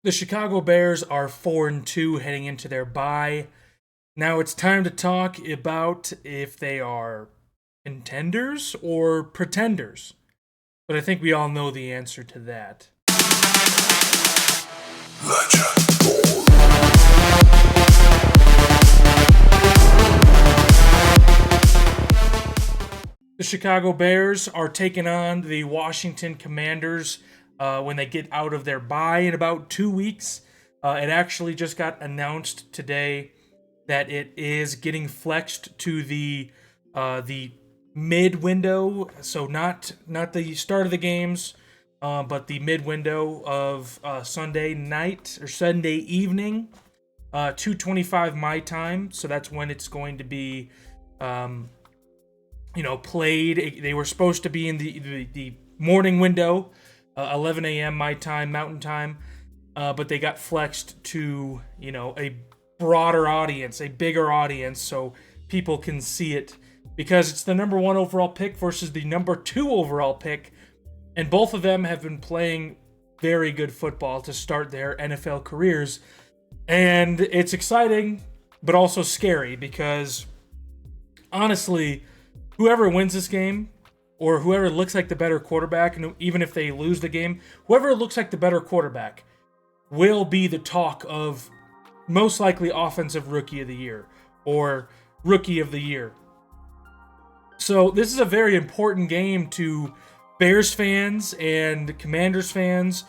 The Chicago Bears are 4-2 heading into their bye. Now it's time to talk about if they are contenders or pretenders. But I think we all know the answer to that. The Chicago Bears are taking on the Washington Commanders when they get out of their bye in about 2 weeks. It actually just got announced today that it is getting flexed to the mid window, so not the start of the games, but the mid window of Sunday night or Sunday evening, 2:25 my time. So that's when it's going to be, played. They were supposed to be in the morning window, 11 a.m. my time, Mountain Time, but they got flexed to a broader audience, a bigger audience, so people can see it because it's the number 1 overall pick versus the number 2 overall pick, and both of them have been playing very good football to start their NFL careers, and it's exciting but also scary because honestly, whoever wins this game or whoever looks like the better quarterback, and even if they lose the game, whoever looks like the better quarterback will be the talk of most likely Offensive Rookie of the Year or Rookie of the Year. So this is a very important game to Bears fans and Commanders fans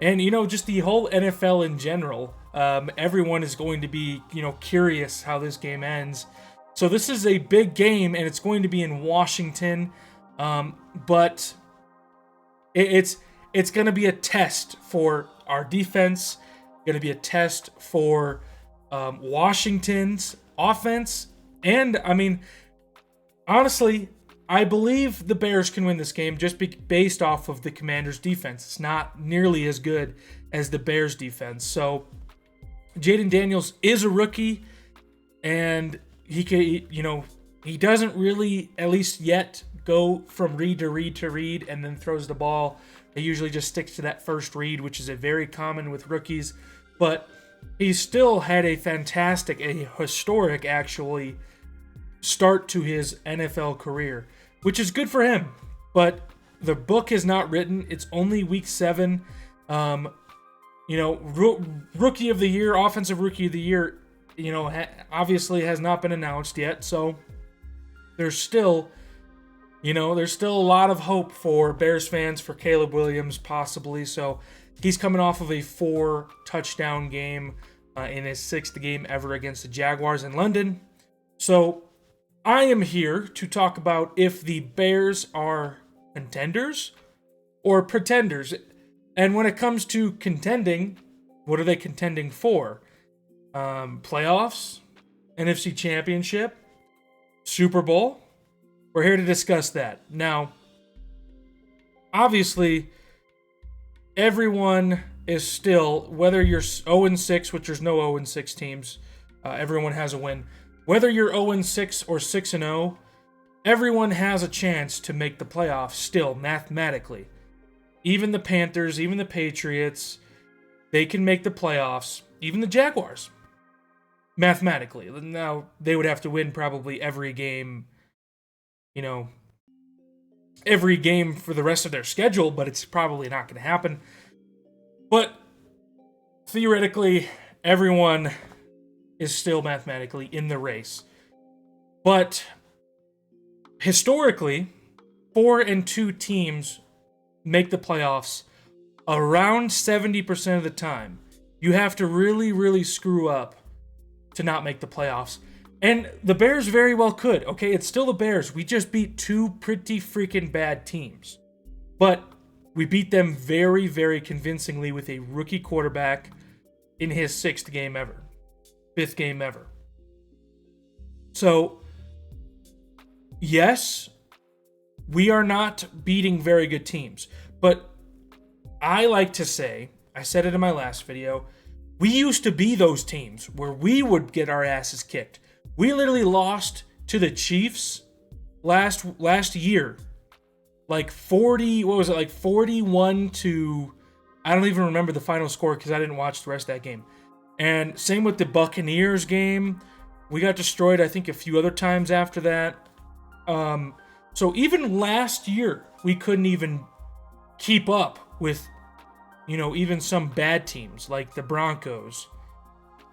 and, just the whole NFL in general. Everyone is going to be, curious how this game ends. So this is a big game, and it's going to be in Washington, but it's going to be a test for our defense, going to be a test for Washington's offense, and honestly, I believe the Bears can win this game just based off of the Commanders' defense. It's not nearly as good as the Bears' defense. So Jaden Daniels is a rookie, and he doesn't really, at least yet, go from read to read to read and then throws the ball. He usually just sticks to that first read, which is a very common with rookies. But he still had a fantastic, a historic, actually, start to his NFL career, which is good for him. But the book is not written. It's only week 7. Rookie of the Year, Offensive Rookie of the Year, obviously has not been announced yet, so there's still a lot of hope for Bears fans, for Caleb Williams possibly. So he's coming off of a 4-touchdown game in his 6th game ever against the Jaguars in London. So I am here to talk about if the Bears are contenders or pretenders. And when it comes to contending, what are they contending for? Playoffs, NFC Championship, Super Bowl. We're here to discuss that. Now, obviously, everyone is still, whether you're 0-6, which there's no 0-6 teams, everyone has a win. Whether you're 0-6 or 6-0, everyone has a chance to make the playoffs still, mathematically. Even the Panthers, even the Patriots, they can make the playoffs. Even the Jaguars. Mathematically. Now, they would have to win probably every game for the rest of their schedule, but it's probably not going to happen. But theoretically, everyone is still mathematically in the race. But historically, 4-2 teams make the playoffs around 70% of the time. You have to really, really screw up to not make the playoffs. And the Bears very well could. Okay, it's still the Bears. We just beat 2 pretty freaking bad teams. But we beat them very, very convincingly with a rookie quarterback in his 6th game ever. 5th game ever. So, yes, we are not beating very good teams. But I like to say, I said it in my last video, we used to be those teams where we would get our asses kicked. We literally lost to the Chiefs last year. Like 41 to I don't even remember the final score because I didn't watch the rest of that game. And same with the Buccaneers game. We got destroyed, I think, a few other times after that. So even last year, we couldn't even keep up with, even some bad teams like the Broncos.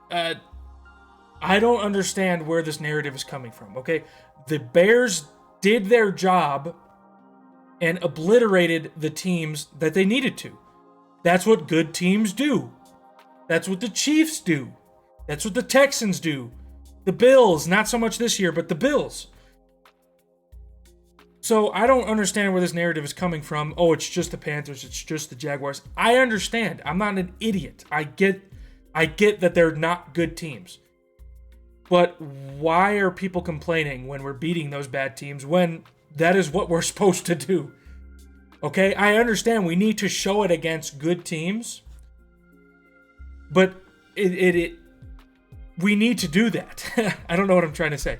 I don't understand where this narrative is coming from, okay? The Bears did their job and obliterated the teams that they needed to. That's what good teams do. That's what the Chiefs do. That's what the Texans do. The Bills, not so much this year, but the Bills. So I don't understand where this narrative is coming from. Oh, it's just the Panthers. It's just the Jaguars. I understand. I'm not an idiot. I get that they're not good teams. But why are people complaining when we're beating those bad teams when that is what we're supposed to do? Okay, I understand we need to show it against good teams, but we need to do that. I don't know what I'm trying to say.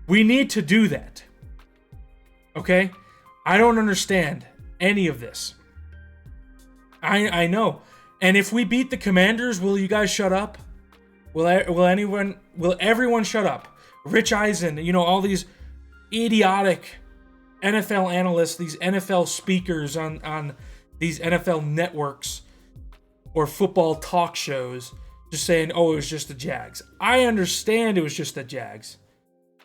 We need to do that. Okay? I don't understand any of this. I know. And if we beat the Commanders, will you guys shut up? Will everyone shut up? Rich Eisen, all these idiotic NFL analysts, these NFL speakers on these NFL networks or football talk shows just saying, oh, it was just the Jags. I understand it was just the Jags.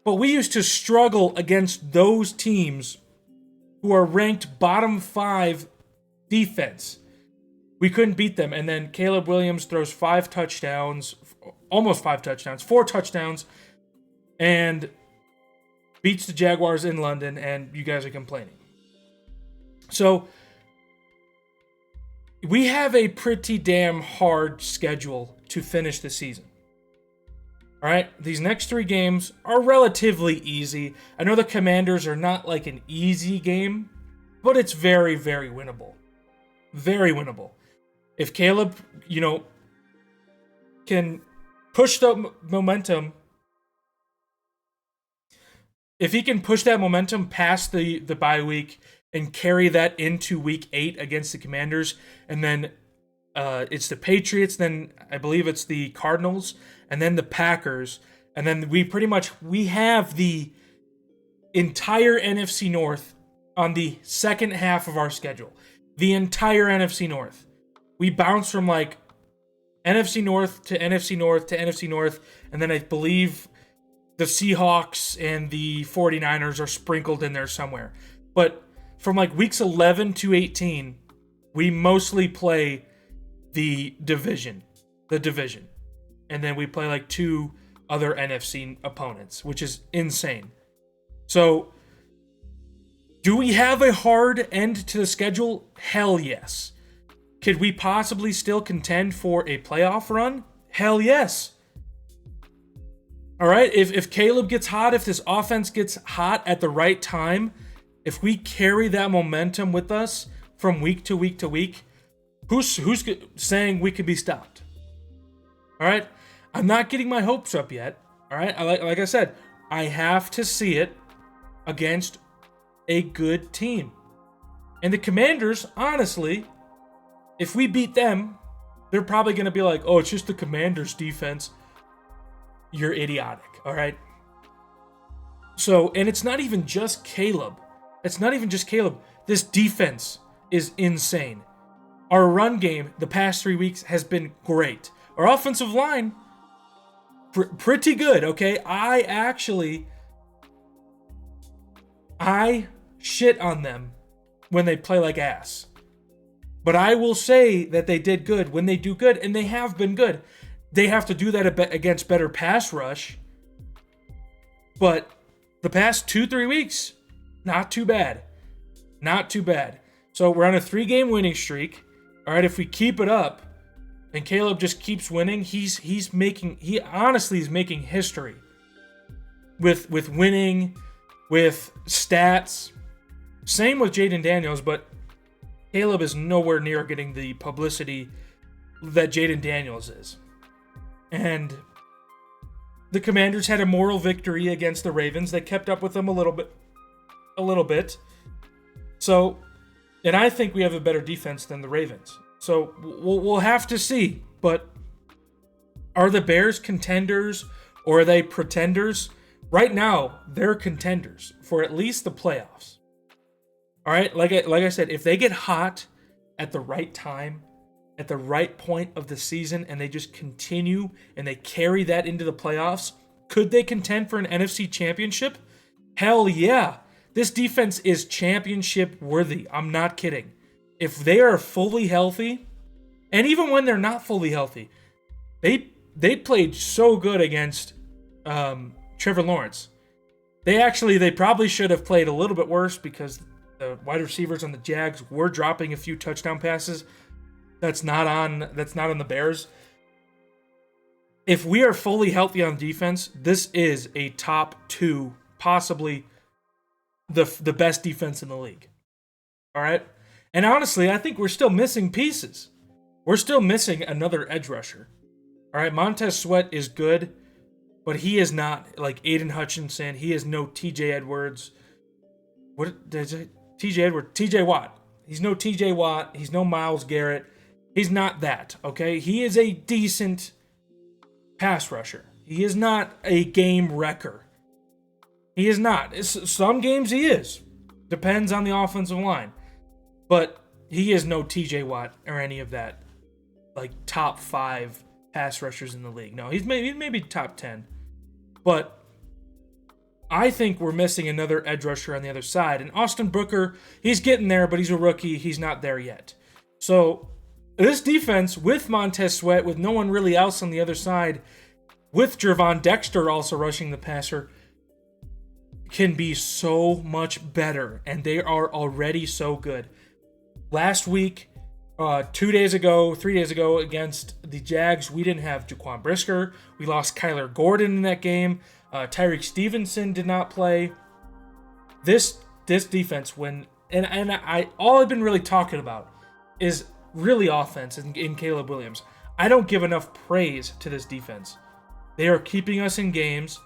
But we used to struggle against those teams who are ranked bottom 5 defense. We couldn't beat them. And then Caleb Williams throws 5 touchdowns, almost 5 touchdowns, 4 touchdowns, and beats the Jaguars in London, and you guys are complaining. So we have a pretty damn hard schedule to finish the season. All right, these next 3 games are relatively easy. I know the Commanders are not like an easy game, but it's very, very winnable. Very winnable. If Caleb, can push the momentum, if he can push that momentum past the bye week and carry that into week 8 against the Commanders, and then it's the Patriots, then I believe it's the Cardinals, and then the Packers, and then we have the entire NFC North on the second half of our schedule. The entire NFC North. We bounce from like NFC North to NFC North to NFC North, and then I believe the Seahawks and the 49ers are sprinkled in there somewhere. But from like weeks 11 to 18, we mostly play the division. And then we play like 2 other NFC opponents, which is insane. So, do we have a hard end to the schedule? Hell yes. Could we possibly still contend for a playoff run? Hell yes. All right, if Caleb gets hot, if this offense gets hot at the right time, if we carry that momentum with us from week to week to week, who's saying we could be stopped? All right, I'm not getting my hopes up yet. All right, like I said, I have to see it against a good team. And the Commanders, honestly, if we beat them, they're probably going to be like, oh, it's just the Commanders' defense. You're idiotic, all right? So, and it's not even just Caleb. This defense is insane. Our run game the past 3 weeks has been great. Our offensive line, pretty good, okay? I shit on them when they play like ass. But I will say that they did good when they do good, and they have been good. They have to do that against better pass rush. But the past 2-3 weeks, not too bad. Not too bad. So we're on a 3-game winning streak. All right, if we keep it up, and Caleb just keeps winning, he honestly is making history with winning, with stats. Same with Jaden Daniels, but Caleb is nowhere near getting the publicity that Jaden Daniels is. And the Commanders had a moral victory against the Ravens. They kept up with them a little bit. So, and I think we have a better defense than the Ravens. So we'll have to see. But are the Bears contenders or are they pretenders? Right now, they're contenders for at least the playoffs. All right, like I said, if they get hot at the right time, at the right point of the season, and they just continue and they carry that into the playoffs, could they contend for an NFC championship? Hell yeah. This defense is championship worthy. I'm not kidding. If they are fully healthy, and even when they're not fully healthy, they played so good against Trevor Lawrence. They probably should have played a little bit worse because the wide receivers on the Jags were dropping a few touchdown passes. That's not on the Bears. If we are fully healthy on defense, this is a top 2, possibly the best defense in the league. All right? And honestly, I think we're still missing pieces. We're still missing another edge rusher. All right, Montez Sweat is good, but he is not like Aiden Hutchinson. He is no TJ Edwards. TJ Watt. He's no TJ Watt. He's no Myles Garrett. He's not that, okay? He is a decent pass rusher. He is not a game wrecker. He is not. Some games he is. Depends on the offensive line. But he is no TJ Watt or any of that, like, top 5 pass rushers in the league. No, he's maybe top 10. But I think we're missing another edge rusher on the other side. And Austin Booker, he's getting there, but he's a rookie. He's not there yet. So this defense, with Montez Sweat, with no one really else on the other side, with Gervon Dexter also rushing the passer, can be so much better. And they are already so good. Last week, 3 days ago, against the Jags, we didn't have Jaquan Brisker. We lost Kyler Gordon in that game. Tyreek Stevenson did not play. This defense, all I've been really talking about is really offense in Caleb Williams. I don't give enough praise to this defense. They are keeping us in games.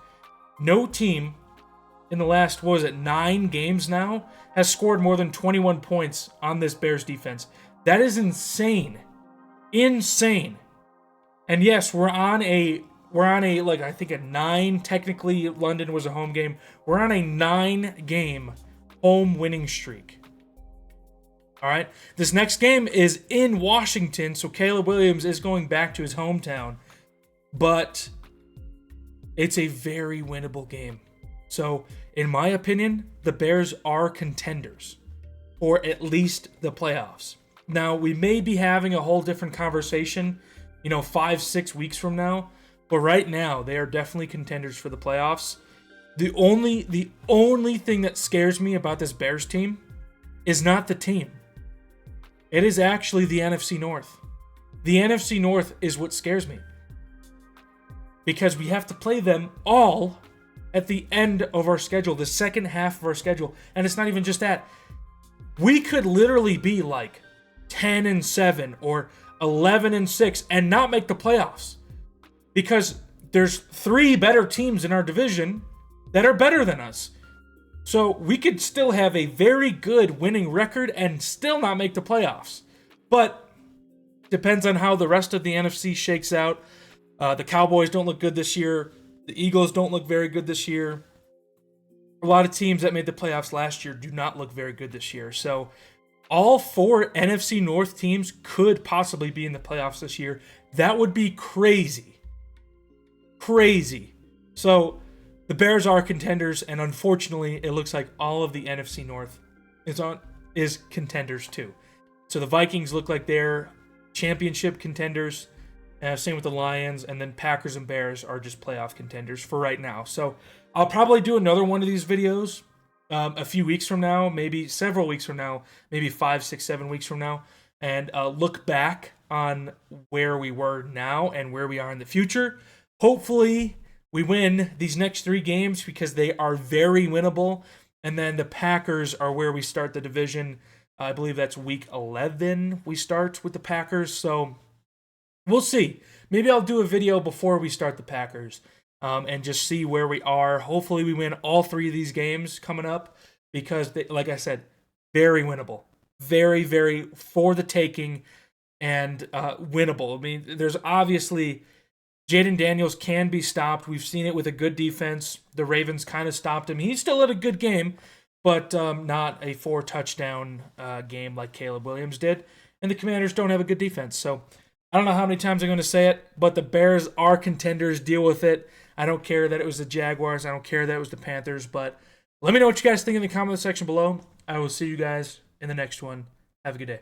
No team in the last, 9 games now, has scored more than 21 points on this Bears defense. That is insane. Insane. And yes, we're on a I think a 9, technically London was a home game. We're on a 9-game home winning streak. All right. This next game is in Washington, so Caleb Williams is going back to his hometown. But it's a very winnable game. So, in my opinion, the Bears are contenders for at least the playoffs. Now, we may be having a whole different conversation, 5-6 weeks from now, but right now they are definitely contenders for the playoffs. The only thing that scares me about this Bears team is not the team. It is actually the NFC North. The NFC North is what scares me. Because we have to play them all at the end of our schedule, the second half of our schedule. And it's not even just that. We could literally be like 10-7 or 11-6 and not make the playoffs. Because there's 3 better teams in our division that are better than us. So we could still have a very good winning record and still not make the playoffs. But depends on how the rest of the NFC shakes out. The Cowboys don't look good this year. The Eagles don't look very good this year. A lot of teams that made the playoffs last year do not look very good this year. So all 4 NFC North teams could possibly be in the playoffs this year. That would be crazy. Crazy. So the Bears are contenders, and unfortunately, it looks like all of the NFC North is contenders too. So the Vikings look like they're championship contenders. Same with the Lions, and then Packers and Bears are just playoff contenders for right now. So I'll probably do another one of these videos a few weeks from now, maybe several weeks from now, maybe 5, 6, 7 weeks from now, and look back on where we were now and where we are in the future. Hopefully, we win these next 3 games because they are very winnable. And then the Packers are where we start the division. I believe that's week 11 we start with the Packers. So we'll see. Maybe I'll do a video before we start the Packers and just see where we are. Hopefully we win all 3 of these games coming up because, like I said, very winnable. Very, very for the taking. and winnable. I mean, there's obviously Jaden Daniels can be stopped. We've seen it with a good defense. The Ravens kind of stopped him. He still had a good game, but not a 4-touchdown game like Caleb Williams did. And the Commanders don't have a good defense. So I don't know how many times I'm going to say it, but the Bears are contenders. Deal with it. I don't care that it was the Jaguars. I don't care that it was the Panthers. But let me know what you guys think in the comment section below. I will see you guys in the next one. Have a good day.